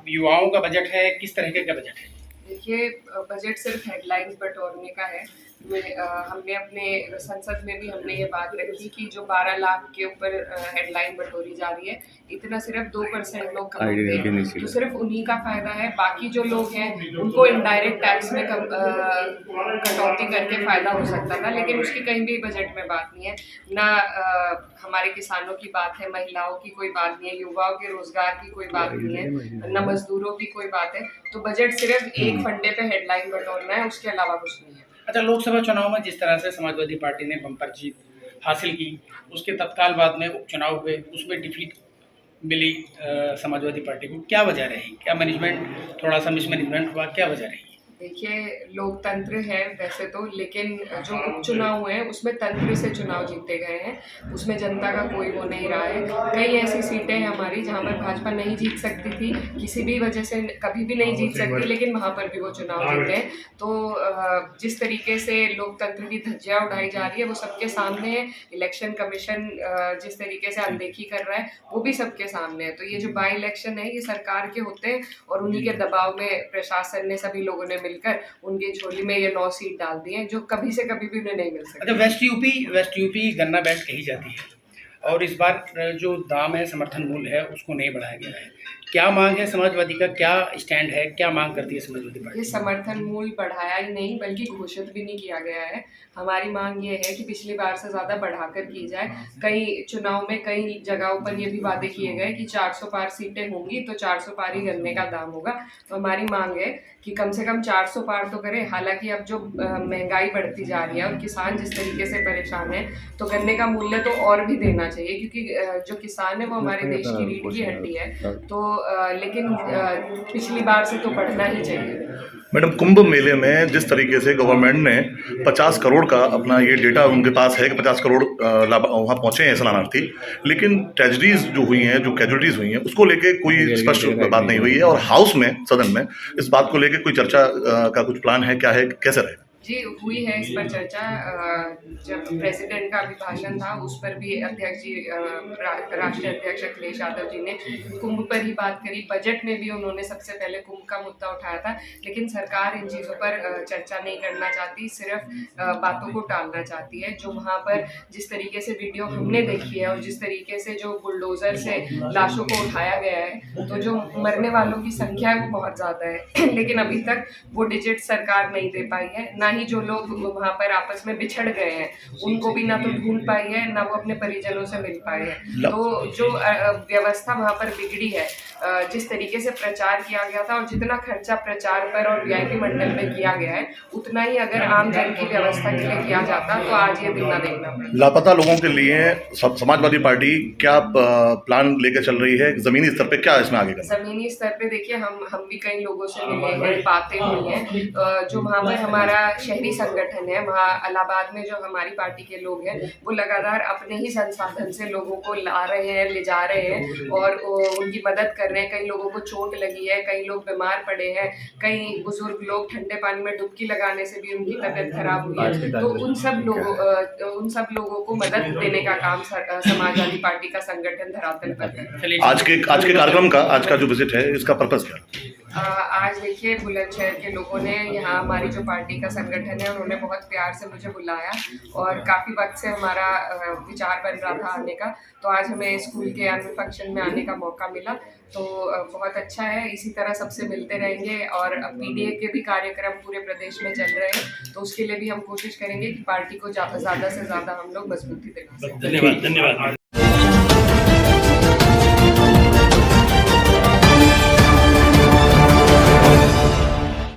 युवाओं का बजट है, किस तरीके का बजट है? देखिए, बजट सिर्फ हेडलाइंस बटोरने का है। हमने अपने संसद में भी हमने ये बात रखी कि जो 12 लाख के ऊपर हेडलाइन बटोरी जा रही है, इतना सिर्फ 2% लोग कमाते हैं, तो सिर्फ उन्हीं का फायदा है। बाकी जो लोग हैं उनको इनडायरेक्ट टैक्स में कटौती करके फायदा हो सकता था, लेकिन उसकी कहीं भी बजट में बात नहीं है। ना हमारे किसानों की बात है, महिलाओं की कोई बात नहीं है, युवाओं के रोजगार की कोई बात नहीं है, न मजदूरों की कोई बात है। तो बजट सिर्फ एक फंडे पे हेडलाइन बटोरना है, उसके अलावा कुछ नहीं है। अच्छा, लोकसभा चुनाव में जिस तरह से समाजवादी पार्टी ने बम्पर जीत हासिल की, उसके तत्काल बाद में उपचुनाव हुए, उसमें डिफीट मिली समाजवादी पार्टी को, क्या वजह रही? क्या मैनेजमेंट थोड़ा सा मिसमैनेजमेंट हुआ, क्या वजह रही? देखिए, लोकतंत्र है वैसे तो, लेकिन जो उपचुनाव हुए हैं उसमें तंत्र से चुनाव जीते गए हैं, उसमें जनता का कोई वो नहीं रहा है। कई ऐसी सीटें हैं हमारी जहां पर भाजपा नहीं जीत सकती थी, किसी भी वजह से कभी भी नहीं जीत सकती, लेकिन वहां पर भी वो चुनाव जीते हैं। तो जिस तरीके से लोकतंत्र की धज्जियां उड़ाई जा रही है वो सबके सामने है। इलेक्शन कमीशन जिस तरीके से अनदेखी कर रहा है वो भी सबके सामने है। तो ये जो बाई इलेक्शन है ये सरकार के होते हैं, और उन्हीं के दबाव में प्रशासन ने, सभी लोगों ने मिलकर उनकी झोली में ये 9 सीट डाल दी है, जो कभी से कभी भी उन्हें नहीं मिल सकती। अच्छा, वेस्ट यूपी गन्ना बेल्ट कही जाती है, और इस बार जो दाम है, समर्थन मूल्य है, उसको नहीं बढ़ाया गया है। क्या मांग है समाजवादी का, क्या स्टैंड है, क्या मांग करती है समाजवादी पार्टी? ये समर्थन मूल्य बढ़ाया ही नहीं बल्कि घोषित भी नहीं किया गया है। हमारी मांग ये है कि पिछली बार से ज़्यादा बढ़ाकर की जाए। कई चुनाव में कई जगहों पर ये भी वादे किए गए कि 400 पार सीटें होंगी तो 400 पार ही गन्ने का दाम होगा। तो हमारी मांग है कि कम से कम 400 पार तो करें। हालांकि अब जो महंगाई बढ़ती जा रही है और किसान जिस तरीके से परेशान है, तो गन्ने का मूल्य तो और भी देना चाहिए, क्योंकि जो किसान है वो हमारे देश की रीढ़ की हड्डी है। तो लेकिन पिछली बार से तो बढ़ना ही चाहिए। मैडम, कुंभ मेले में जिस तरीके से गवर्नमेंट ने 50 करोड़ का अपना ये डेटा उनके पास है कि 50 करोड़ वहाँ पहुंचे हैं शरणार्थी, लेकिन ट्रेजेडीज जो हुई हैं, जो कैजुअलिटीज हुई हैं, उसको लेके कोई स्पष्ट बात नहीं हुई है। और हाउस में, सदन में इस बात को लेके कोई चर्चा का कुछ प्लान है? क्या है, कैसे रहेगा? जी, हुई है इस पर चर्चा। जब प्रेसिडेंट का अभिभाषण था उस पर भी अध्यक्ष जी, राष्ट्रीय अध्यक्ष अखिलेश यादव जी ने कुंभ पर ही बात करी। बजट में भी उन्होंने सबसे पहले कुंभ का मुद्दा उठाया था, लेकिन सरकार इन चीज़ों पर चर्चा नहीं करना चाहती, सिर्फ बातों को टालना चाहती है। जो वहाँ पर जिस तरीके से वीडियो हमने देखी है और जिस तरीके से जो बुलडोजर से लाशों को उठाया गया है, तो जो मरने वालों की संख्या है वो बहुत ज़्यादा है लेकिन अभी तक वो डिजिट सरकार नहीं दे पाई है। ना ही जो लोग वहाँ पर आपस में बिछड़ गए हैं उनको भी ना तो ढूंढ पाई है, ना वो अपने परिजनों से मिल पाए हैं। तो जो व्यवस्था वहाँ पर बिगड़ी है, जिस तरीके से प्रचार किया गया था और जितना खर्चा प्रचार पर और वीआईपी मंडल में किया गया है, उतना ही अगर आम जन की व्यवस्था के लिए किया जाता तो आज ये दिन ना देखना पड़ता। लापता लोगों के लिए समाजवादी पार्टी क्या प्लान लेकर चल रही है? जमीनी स्तर पे क्या इसमें आगे करना? जमीनी स्तर पे देखिए, हम भी कई लोगों से मिले हैं, बातें हुई हैं। जो वहाँ पर हमारा शहरी संगठन है, वहाँ इलाहाबाद में जो हमारी पार्टी के लोग हैं वो लगातार अपने ही संसाधन से लोगों को ला रहे हैं, ले जा रहे हैं और उनकी मदद कर रहे हैं। कई लोगों को चोट लगी है, कई लोग बीमार पड़े हैं, कई बुजुर्ग लोग ठंडे पानी में डुबकी लगाने से भी उनकी तबीयत खराब हुई है। तो उन सब लोगों को मदद देने का काम समाजवादी पार्टी का संगठन धरातल पर है। आज के कार्यक्रम का, आज का जो विजिट है, इसका पर्पस क्या? आज देखिए, बुलंदशहर के लोगों ने, यहाँ हमारी जो पार्टी का संगठन है, उन्होंने बहुत प्यार से मुझे बुलाया और काफ़ी वक्त से हमारा विचार बन रहा था आने का। तो आज हमें स्कूल के एनुअल फंक्शन में आने का मौका मिला, तो बहुत अच्छा है। इसी तरह सबसे मिलते रहेंगे और पीडीए के भी कार्यक्रम पूरे प्रदेश में चल रहे हैं, तो उसके लिए भी हम कोशिश करेंगे कि पार्टी को ज़्यादा से ज़्यादा हम लोग मजबूती दिला सकें। धन्यवाद।